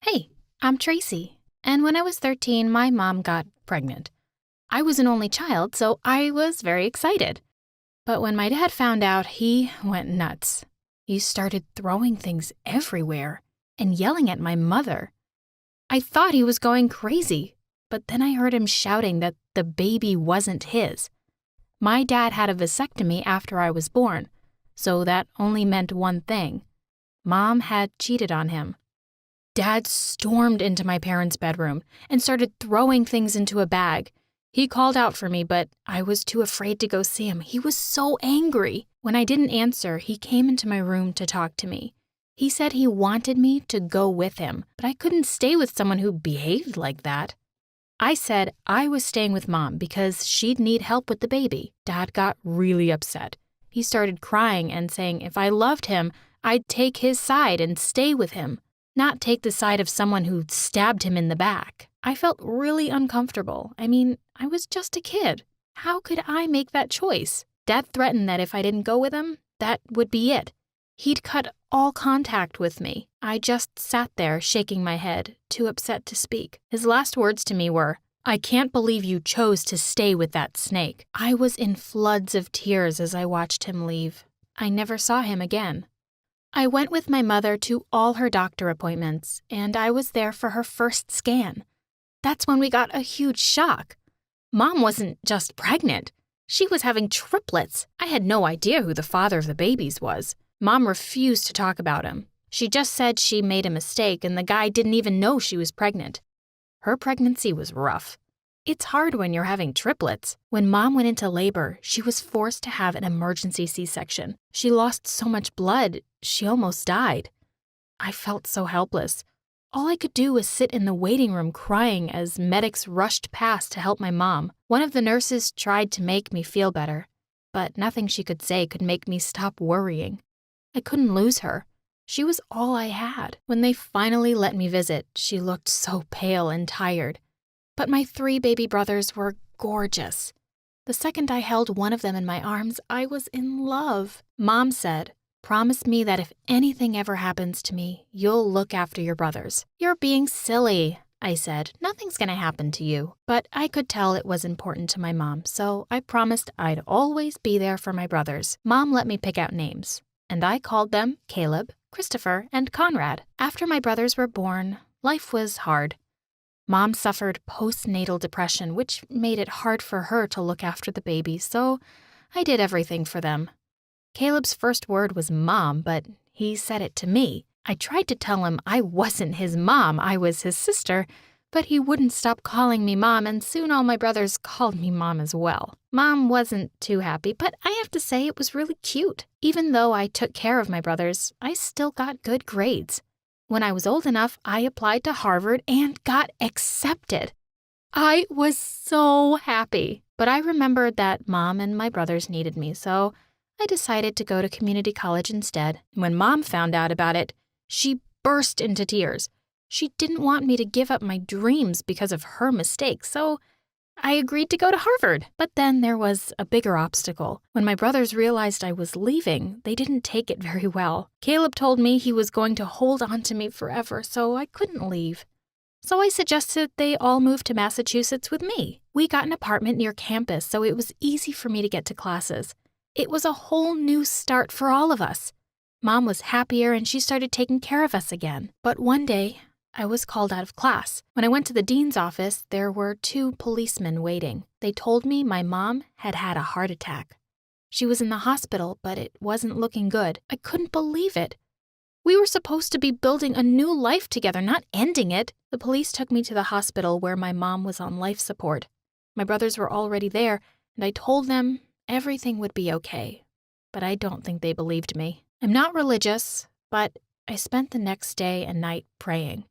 Hey, I'm Tracy, and when I was 13, my mom got pregnant. I was an only child, so I was very excited. But when my dad found out, he went nuts. He started throwing things everywhere and yelling at my mother. I thought he was going crazy, but then I heard him shouting that the baby wasn't his. My dad had a vasectomy after I was born, so that only meant one thing. Mom had cheated on him. Dad stormed into my parents' bedroom and started throwing things into a bag. He called out for me, but I was too afraid to go see him. He was so angry. When I didn't answer, he came into my room to talk to me. He said he wanted me to go with him, but I couldn't stay with someone who behaved like that. I said I was staying with Mom because she'd need help with the baby. Dad got really upset. He started crying and saying if I loved him, I'd take his side and stay with him, not take the side of someone who stabbed him in the back. I felt really uncomfortable. I was just a kid. How could I make that choice? Dad threatened that if I didn't go with him, that would be it. He'd cut all contact with me. I just sat there shaking my head, too upset to speak. His last words to me were, "I can't believe you chose to stay with that snake." I was in floods of tears as I watched him leave. I never saw him again. I went with my mother to all her doctor appointments, and I was there for her first scan. That's when we got a huge shock. Mom wasn't just pregnant. She was having triplets. I had no idea who the father of the babies was. Mom refused to talk about him. She just said she made a mistake and the guy didn't even know she was pregnant. Her pregnancy was rough. It's hard when you're having triplets. When Mom went into labor, she was forced to have an emergency C-section. She lost so much blood, she almost died. I felt so helpless. All I could do was sit in the waiting room crying as medics rushed past to help my mom. One of the nurses tried to make me feel better, but nothing she could say could make me stop worrying. I couldn't lose her. She was all I had. When they finally let me visit, she looked so pale and tired. But my 3 baby brothers were gorgeous. The second I held one of them in my arms, I was in love. Mom said, "Promise me that if anything ever happens to me, you'll look after your brothers." "You're being silly," I said. "Nothing's gonna happen to you." But I could tell it was important to my mom, so I promised I'd always be there for my brothers. Mom let me pick out names, and I called them Caleb, Christopher, and Conrad. After my brothers were born, life was hard. Mom suffered postnatal depression, which made it hard for her to look after the baby, so I did everything for them. Caleb's first word was Mom, but he said it to me. I tried to tell him I wasn't his mom, I was his sister, but he wouldn't stop calling me Mom, and soon all my brothers called me Mom as well. Mom wasn't too happy, but I have to say it was really cute. Even though I took care of my brothers, I still got good grades. When I was old enough, I applied to Harvard and got accepted. I was so happy. But I remembered that Mom and my brothers needed me, so I decided to go to community college instead. When Mom found out about it, she burst into tears. She didn't want me to give up my dreams because of her mistake, so I agreed to go to Harvard. But then there was a bigger obstacle. When my brothers realized I was leaving, they didn't take it very well. Caleb told me he was going to hold on to me forever, so I couldn't leave. So I suggested they all move to Massachusetts with me. We got an apartment near campus, so it was easy for me to get to classes. It was a whole new start for all of us. Mom was happier and she started taking care of us again. But one day, I was called out of class. When I went to the dean's office, there were 2 policemen waiting. They told me my mom had had a heart attack. She was in the hospital, but it wasn't looking good. I couldn't believe it. We were supposed to be building a new life together, not ending it. The police took me to the hospital where my mom was on life support. My brothers were already there, and I told them everything would be okay. But I don't think they believed me. I'm not religious, but I spent the next day and night praying.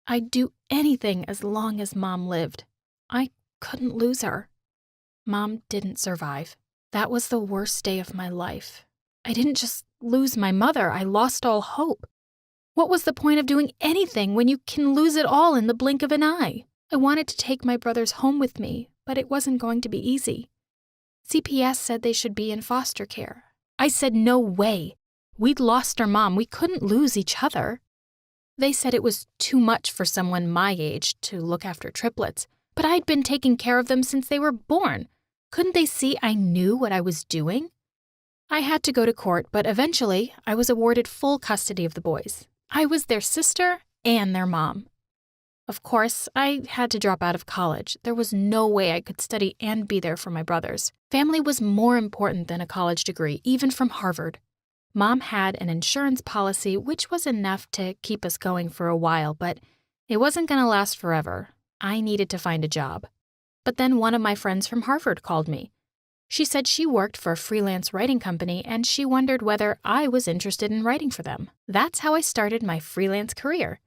I'd do anything as long as Mom lived. I couldn't lose her. Mom didn't survive. That was the worst day of my life. I didn't just lose my mother, I lost all hope. What was the point of doing anything when you can lose it all in the blink of an eye? I wanted to take my brothers home with me, but it wasn't going to be easy. CPS said they should be in foster care. I said no way. We'd lost our mom, we couldn't lose each other. They said it was too much for someone my age to look after triplets, but I'd been taking care of them since they were born. Couldn't they see I knew what I was doing? I had to go to court, but eventually I was awarded full custody of the boys. I was their sister and their mom. Of course, I had to drop out of college. There was no way I could study and be there for my brothers. Family was more important than a college degree, even from Harvard. Mom had an insurance policy, which was enough to keep us going for a while, but it wasn't going to last forever. I needed to find a job. But then one of my friends from Harvard called me. She said she worked for a freelance writing company and she wondered whether I was interested in writing for them. That's how I started my freelance career.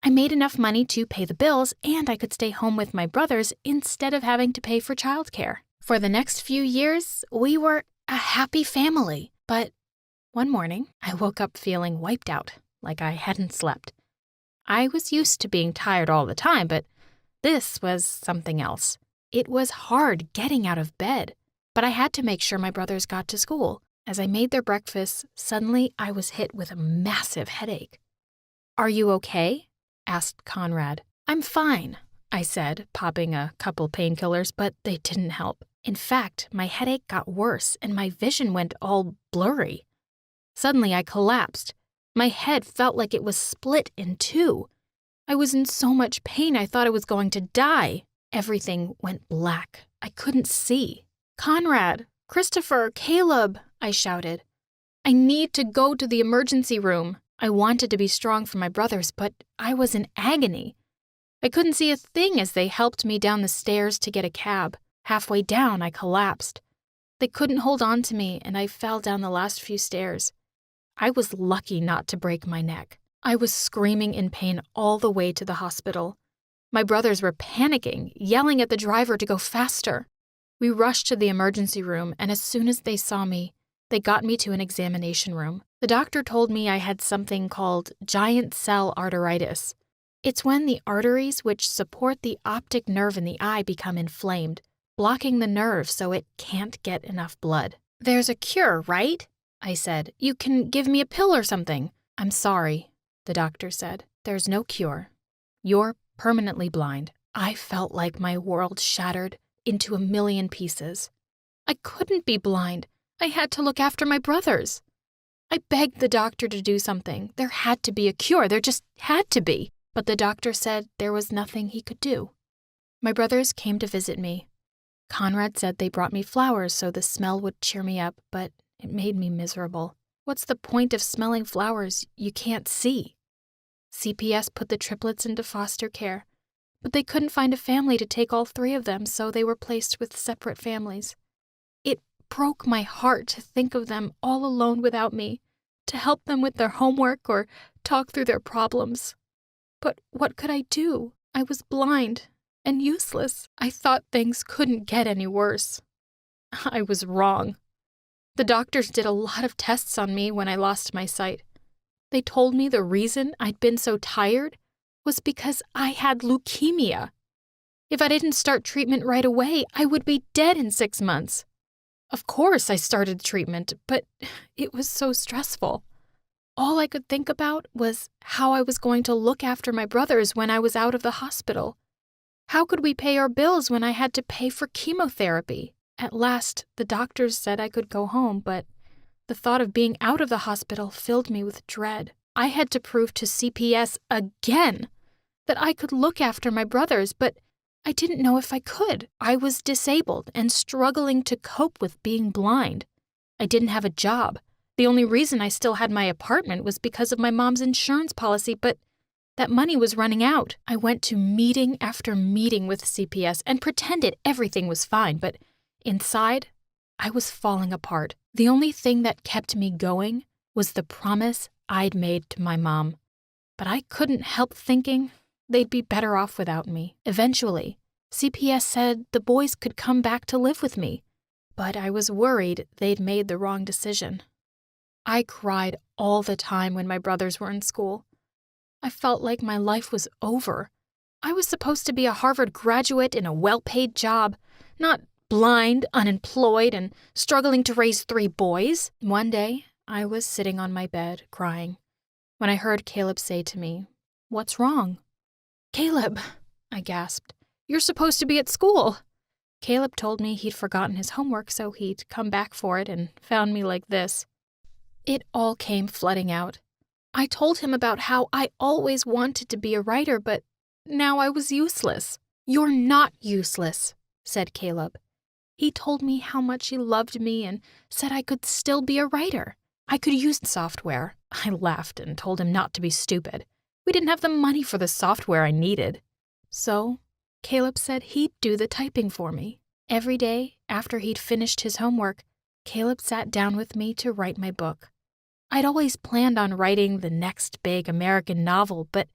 I made enough money to pay the bills and I could stay home with my brothers instead of having to pay for childcare. For the next few years, we were a happy family. But one morning, I woke up feeling wiped out, like I hadn't slept. I was used to being tired all the time, but this was something else. It was hard getting out of bed, but I had to make sure my brothers got to school. As I made their breakfast, suddenly I was hit with a massive headache. "Are you okay?" asked Conrad. "I'm fine," I said, popping a couple painkillers, but they didn't help. In fact, my headache got worse and my vision went all blurry. Suddenly I collapsed. My head felt like it was split in two. I was in so much pain I thought I was going to die. Everything went black. I couldn't see. "Conrad, Christopher, Caleb," I shouted. "I need to go to the emergency room." I wanted to be strong for my brothers, but I was in agony. I couldn't see a thing as they helped me down the stairs to get a cab. Halfway down, I collapsed. They couldn't hold on to me, and I fell down the last few stairs. I was lucky not to break my neck. I was screaming in pain all the way to the hospital. My brothers were panicking, yelling at the driver to go faster. We rushed to the emergency room, and as soon as they saw me, they got me to an examination room. The doctor told me I had something called giant cell arteritis. It's when the arteries which support the optic nerve in the eye become inflamed, blocking the nerve so it can't get enough blood. "There's a cure, right?" I said. "You can give me a pill or something." "I'm sorry," the doctor said. "There's no cure. You're permanently blind." I felt like my world shattered into a million pieces. I couldn't be blind. I had to look after my brothers. I begged the doctor to do something. There had to be a cure. There just had to be. But the doctor said there was nothing he could do. My brothers came to visit me. Conrad said they brought me flowers so the smell would cheer me up, but it made me miserable. What's the point of smelling flowers you can't see? CPS put the triplets into foster care, but they couldn't find a family to take all three of them, so they were placed with separate families. It broke my heart to think of them all alone without me, to help them with their homework or talk through their problems. But what could I do? I was blind and useless. I thought things couldn't get any worse. I was wrong. The doctors did a lot of tests on me when I lost my sight. They told me the reason I'd been so tired was because I had leukemia. If I didn't start treatment right away, I would be dead in 6 months. Of course I started treatment, but it was so stressful. All I could think about was how I was going to look after my brothers when I was out of the hospital. How could we pay our bills when I had to pay for chemotherapy? At last, the doctors said I could go home, but the thought of being out of the hospital filled me with dread. I had to prove to CPS again that I could look after my brothers, but I didn't know if I could. I was disabled and struggling to cope with being blind. I didn't have a job. The only reason I still had my apartment was because of my mom's insurance policy, but that money was running out. I went to meeting after meeting with CPS and pretended everything was fine, but inside, I was falling apart. The only thing that kept me going was the promise I'd made to my mom. But I couldn't help thinking they'd be better off without me. Eventually, CPS said the boys could come back to live with me, but I was worried they'd made the wrong decision. I cried all the time when my brothers were in school. I felt like my life was over. I was supposed to be a Harvard graduate in a well-paid job, not blind, unemployed, and struggling to raise 3 boys. One day, I was sitting on my bed, crying, when I heard Caleb say to me, "What's wrong?" "Caleb," I gasped. "You're supposed to be at school." Caleb told me he'd forgotten his homework, so he'd come back for it and found me like this. It all came flooding out. I told him about how I always wanted to be a writer, but now I was useless. "You're not useless," said Caleb. He told me how much he loved me and said I could still be a writer. I could use software. I laughed and told him not to be stupid. We didn't have the money for the software I needed. So Caleb said he'd do the typing for me. Every day, after he'd finished his homework, Caleb sat down with me to write my book. I'd always planned on writing the next big American novel, but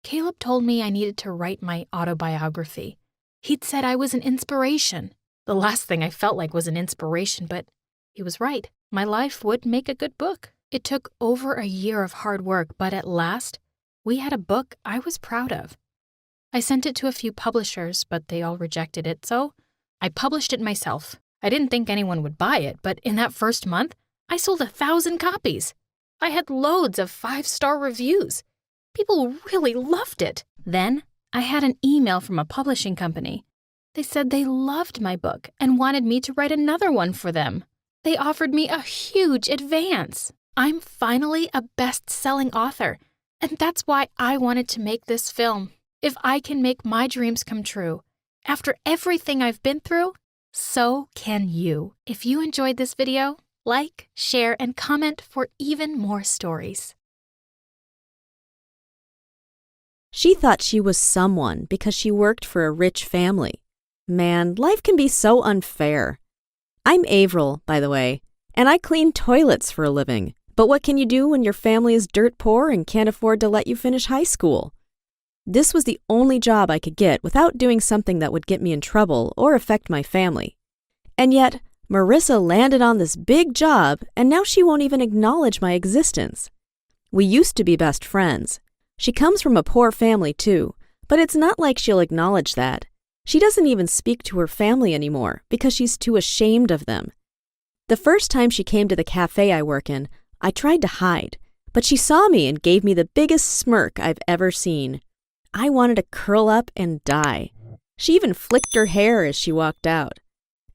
Caleb told me I needed to write my autobiography. He'd said I was an inspiration. The last thing I felt like was an inspiration, but he was right. My life would make a good book. It took over a year of hard work, but at last, we had a book I was proud of. I sent it to a few publishers, but they all rejected it, so I published it myself. I didn't think anyone would buy it, but in that first month, I sold 1,000 copies. I had loads of 5-star reviews. People really loved it. Then, I had an email from a publishing company. They said they loved my book and wanted me to write another one for them. They offered me a huge advance. I'm finally a best-selling author, and that's why I wanted to make this film. If I can make my dreams come true, after everything I've been through, so can you. If you enjoyed this video, like, share, and comment for even more stories. She thought she was someone because she worked for a rich family. Man, life can be so unfair. I'm Avril, by the way, and I clean toilets for a living. But what can you do when your family is dirt poor and can't afford to let you finish high school? This was the only job I could get without doing something that would get me in trouble or affect my family. And yet, Marissa landed on this big job, and now she won't even acknowledge my existence. We used to be best friends. She comes from a poor family too, but it's not like she'll acknowledge that. She doesn't even speak to her family anymore because she's too ashamed of them. The first time she came to the cafe I work in, I tried to hide, but she saw me and gave me the biggest smirk I've ever seen. I wanted to curl up and die. She even flicked her hair as she walked out.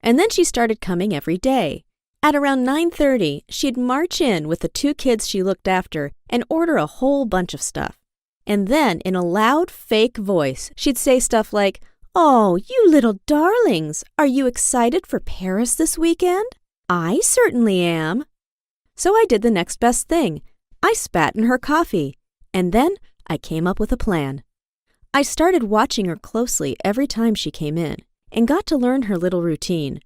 And then she started coming every day. At around 9:30, she'd march in with the 2 kids she looked after and order a whole bunch of stuff. And then, in a loud, fake voice, she'd say stuff like, "Oh, you little darlings, are you excited for Paris this weekend? I certainly am." So I did the next best thing. I spat in her coffee. And then I came up with a plan. I started watching her closely every time she came in and got to learn her little routine.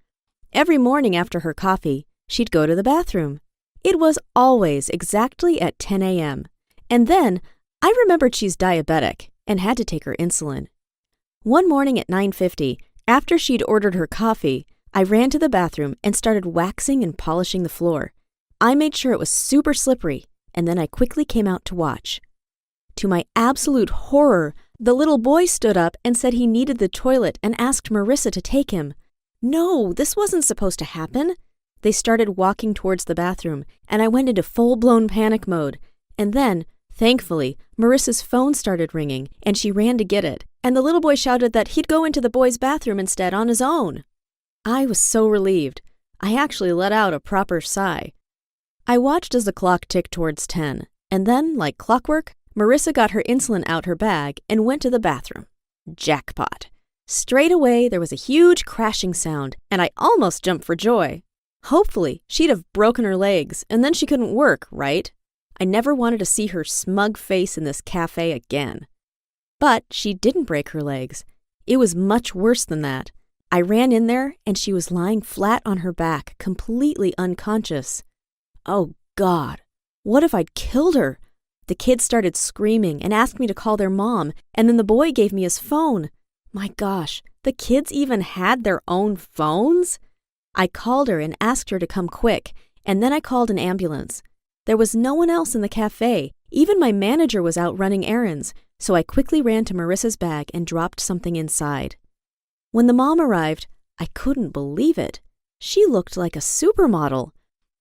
Every morning after her coffee, she'd go to the bathroom. It was always exactly at 10 a.m. And then I remembered she's diabetic and had to take her insulin. One morning at 9:50, after she'd ordered her coffee, I ran to the bathroom and started waxing and polishing the floor. I made sure it was super slippery, and then I quickly came out to watch. To my absolute horror, the little boy stood up and said he needed the toilet and asked Marissa to take him. No, this wasn't supposed to happen. They started walking towards the bathroom, and I went into full-blown panic mode. And then, thankfully, Marissa's phone started ringing, and she ran to get it, and the little boy shouted that he'd go into the boys' bathroom instead on his own. I was so relieved. I actually let out a proper sigh. I watched as the clock ticked towards 10, and then, like clockwork, Marissa got her insulin out her bag and went to the bathroom. Jackpot. Straight away, there was a huge crashing sound, and I almost jumped for joy. Hopefully, she'd have broken her legs, and then she couldn't work, right? I never wanted to see her smug face in this cafe again. But she didn't break her legs. It was much worse than that. I ran in there, and she was lying flat on her back, completely unconscious. Oh, God. What if I'd killed her? The kids started screaming and asked me to call their mom, and then the boy gave me his phone. My gosh, the kids even had their own phones? I called her and asked her to come quick, and then I called an ambulance. There was no one else in the cafe. Even my manager was out running errands, so I quickly ran to Marissa's bag and dropped something inside. When the mom arrived, I couldn't believe it. She looked like a supermodel.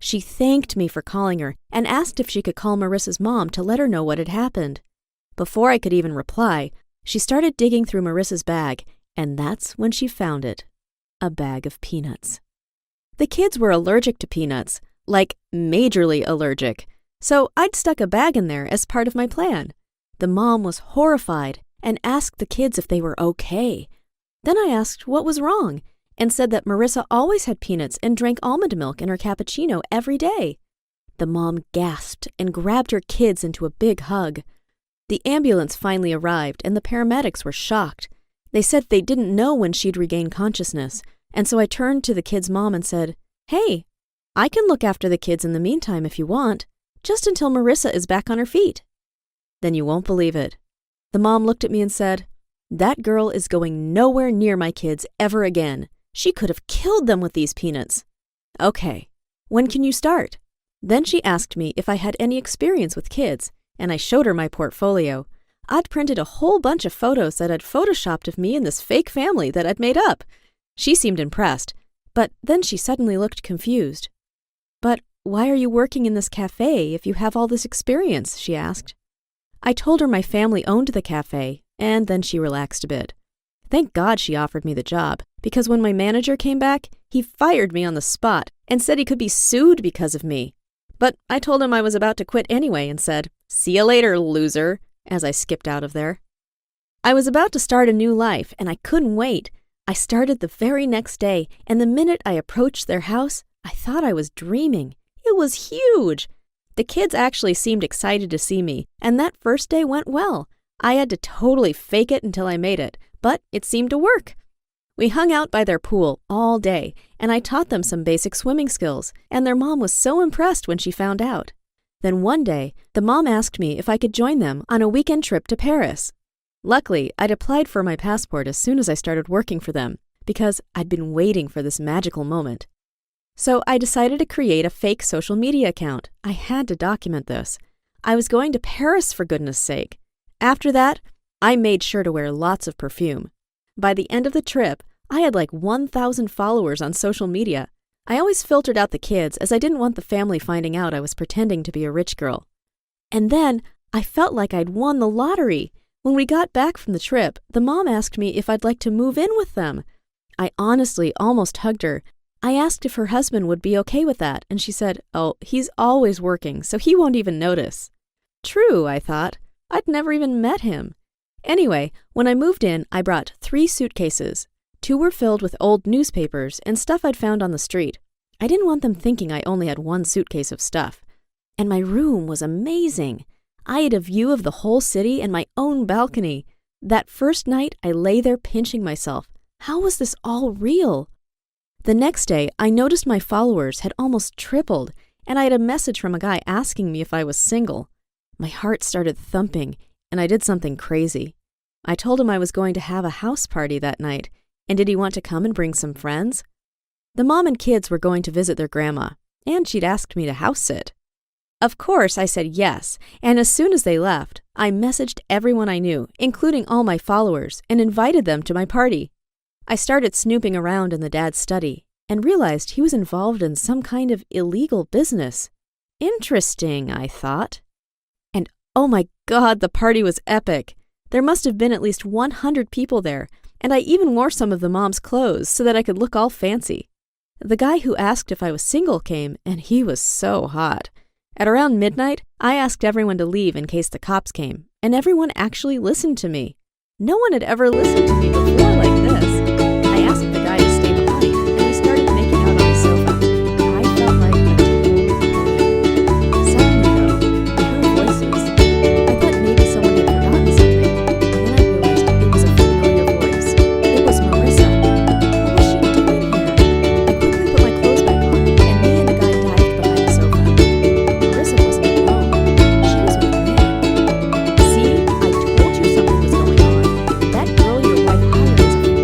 She thanked me for calling her and asked if she could call Marissa's mom to let her know what had happened. Before I could even reply, she started digging through Marissa's bag, and that's when she found it. A bag of peanuts. The kids were allergic to peanuts, like majorly allergic, so I'd stuck a bag in there as part of my plan. The mom was horrified and asked the kids if they were okay. Then I asked what was wrong and said that Marissa always had peanuts and drank almond milk in her cappuccino every day. The mom gasped and grabbed her kids into a big hug. The ambulance finally arrived and the paramedics were shocked. They said they didn't know when she'd regain consciousness, and so I turned to the kid's mom and said, "Hey, I can look after the kids in the meantime if you want, just until Marissa is back on her feet." Then you won't believe it. The mom looked at me and said, "That girl is going nowhere near my kids ever again. She could have killed them with these peanuts." "Okay, when can you start?" Then she asked me if I had any experience with kids, and I showed her my portfolio. I'd printed a whole bunch of photos that I'd photoshopped of me and this fake family that I'd made up. She seemed impressed, but then she suddenly looked confused. "But why are you working in this cafe if you have all this experience?" she asked. I told her my family owned the cafe, and then she relaxed a bit. Thank God she offered me the job, because when my manager came back, he fired me on the spot and said he could be sued because of me. But I told him I was about to quit anyway and said, "See you later, loser," as I skipped out of there. I was about to start a new life, and I couldn't wait. I started the very next day, and the minute I approached their house, I thought I was dreaming. It was huge. The kids actually seemed excited to see me, and that first day went well. I had to totally fake it until I made it, but it seemed to work. We hung out by their pool all day, and I taught them some basic swimming skills, and their mom was so impressed when she found out. Then one day, the mom asked me if I could join them on a weekend trip to Paris. Luckily, I'd applied for my passport as soon as I started working for them, because I'd been waiting for this magical moment. So I decided to create a fake social media account. I had to document this. I was going to Paris, for goodness sake. After that, I made sure to wear lots of perfume. By the end of the trip, I had like 1,000 followers on social media. I always filtered out the kids as I didn't want the family finding out I was pretending to be a rich girl. And then I felt like I'd won the lottery. When we got back from the trip, the mom asked me if I'd like to move in with them. I honestly almost hugged her. I asked if her husband would be okay with that, and she said, "Oh, he's always working, so he won't even notice." True, I thought. I'd never even met him. Anyway, when I moved in, I brought 3 suitcases. 2 were filled with old newspapers and stuff I'd found on the street. I didn't want them thinking I only had 1 suitcase of stuff. And my room was amazing. I had a view of the whole city and my own balcony. That first night, I lay there pinching myself. How was this all real? The next day, I noticed my followers had almost tripled, and I had a message from a guy asking me if I was single. My heart started thumping, and I did something crazy. I told him I was going to have a house party that night, and did he want to come and bring some friends? The mom and kids were going to visit their grandma, and she'd asked me to house sit. Of course, I said yes, and as soon as they left, I messaged everyone I knew, including all my followers, and invited them to my party. I started snooping around in the dad's study and realized he was involved in some kind of illegal business. Interesting, I thought. And oh my God, the party was epic. There must have been at least 100 people there, and I even wore some of the mom's clothes so that I could look all fancy. The guy who asked if I was single came, and he was so hot. At around midnight, I asked everyone to leave in case the cops came, and everyone actually listened to me. No one had ever listened to me before like this. I asked the guy to stay behind, and we started making out on the sofa. I felt like a total idiot. Suddenly, though, I heard voices. I thought maybe someone had forgotten something, and then I realized it was a familiar voice. It was Marissa. What was she doing here? I quickly put my clothes back on, and me and the guy dived behind the sofa. Marissa wasn't alone. She was with a man. See, I told you something was going on. That girl your wife hired is a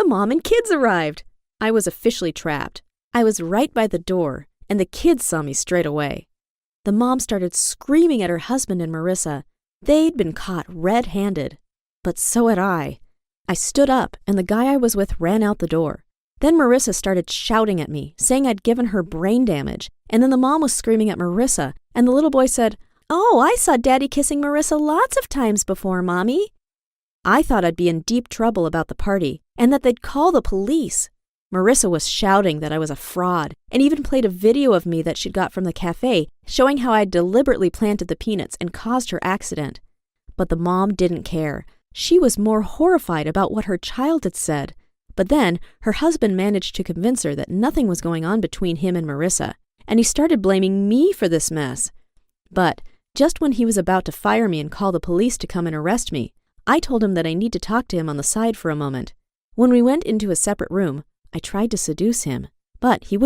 mom and kids arrived. I was officially trapped. I was right by the door, and the kids saw me straight away. The mom started screaming at her husband and Marissa. They'd been caught red-handed. But so had I. I stood up, and the guy I was with ran out the door. Then Marissa started shouting at me, saying I'd given her brain damage, and then the mom was screaming at Marissa, and the little boy said, "Oh, I saw Daddy kissing Marissa lots of times before, Mommy." I thought I'd be in deep trouble about the party, and that they'd call the police. Marissa was shouting that I was a fraud, and even played a video of me that she'd got from the cafe, showing how I'd deliberately planted the peanuts and caused her accident. But the mom didn't care. She was more horrified about what her child had said. But then, her husband managed to convince her that nothing was going on between him and Marissa, and he started blaming me for this mess. But just when he was about to fire me and call the police to come and arrest me, I told him that I need to talk to him on the side for a moment. When we went into a separate room, I tried to seduce him, but he wouldn't